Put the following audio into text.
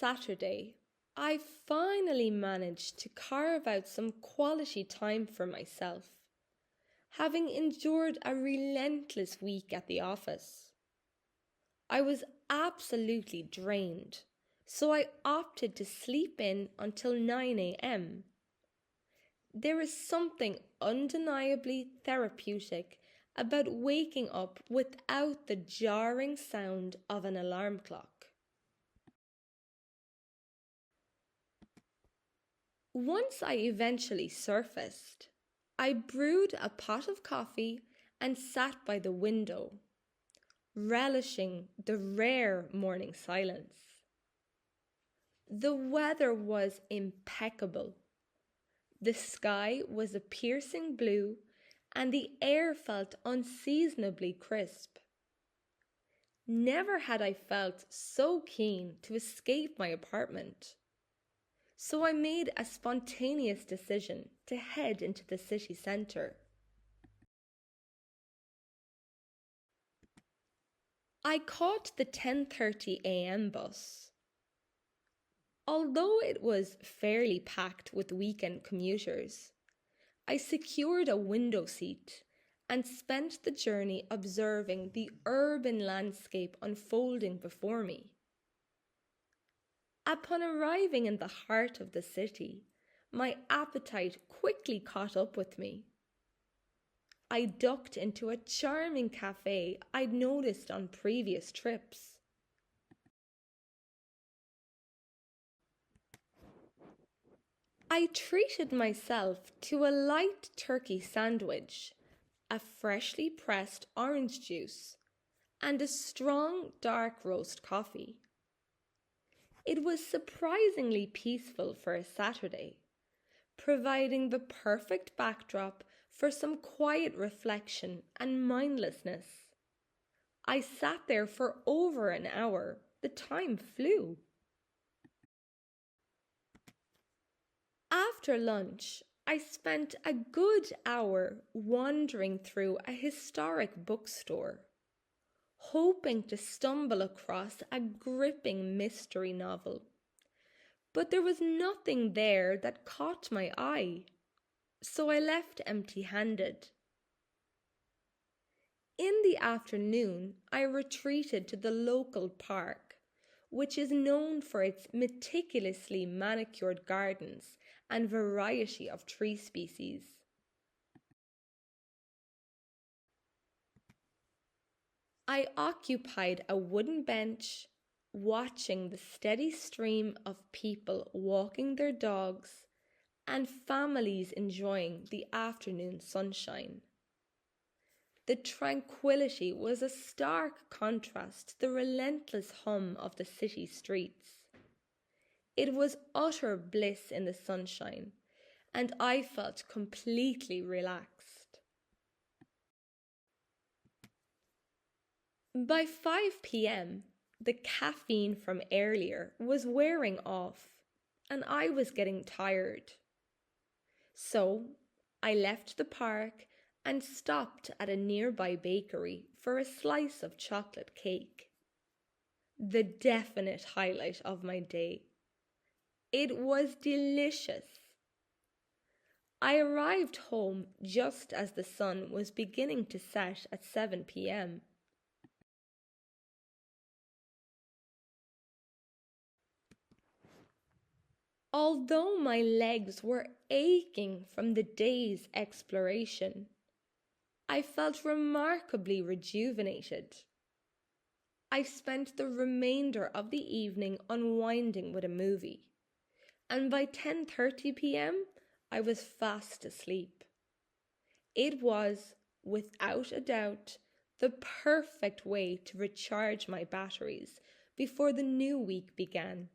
Saturday, I finally managed to carve out some quality time for myself, having endured a relentless week at the office. I was absolutely drained, so I opted to sleep in until 9 a.m. There is something undeniably therapeutic about waking up without the jarring sound of an alarm clock. Once I eventually surfaced, I brewed a pot of coffee and sat by the window, relishing the rare morning silence. The weather was impeccable. The sky was a piercing blue and the air felt unseasonably crisp. Never had I felt so keen to escape my apartment. So I made a spontaneous decision to head into the city centre. I caught the 10:30 a.m. bus. Although it was fairly packed with weekend commuters, I secured a window seat and spent the journey observing the urban landscape unfolding before me. Upon arriving in the heart of the city, my appetite quickly caught up with me. I ducked into a charming cafe I'd noticed on previous trips. I treated myself to a light turkey sandwich, a freshly pressed orange juice, and a strong dark roast coffee. It was surprisingly peaceful for a Saturday, providing the perfect backdrop for some quiet reflection and mindlessness. I sat there for over an hour. The time flew. After lunch, I spent a good hour wandering through a historic bookstore, hoping to stumble across a gripping mystery novel. But there was nothing there that caught my eye, so I left empty-handed. In the afternoon, I retreated to the local park, which is known for its meticulously manicured gardens and variety of tree species. I occupied a wooden bench, watching the steady stream of people walking their dogs and families enjoying the afternoon sunshine. The tranquility was a stark contrast to the relentless hum of the city streets. It was utter bliss in the sunshine, and I felt completely relaxed. By 5 p.m., the caffeine from earlier was wearing off, and I was getting tired. So I left the park and stopped at a nearby bakery for a slice of chocolate cake. The definite highlight of my day. It was delicious. I arrived home just as the sun was beginning to set at 7 p.m. Although my legs were aching from the day's exploration, I felt remarkably rejuvenated. I spent the remainder of the evening unwinding with a movie, and by 10:30 p.m. I was fast asleep. It was, without a doubt, the perfect way to recharge my batteries before the new week began.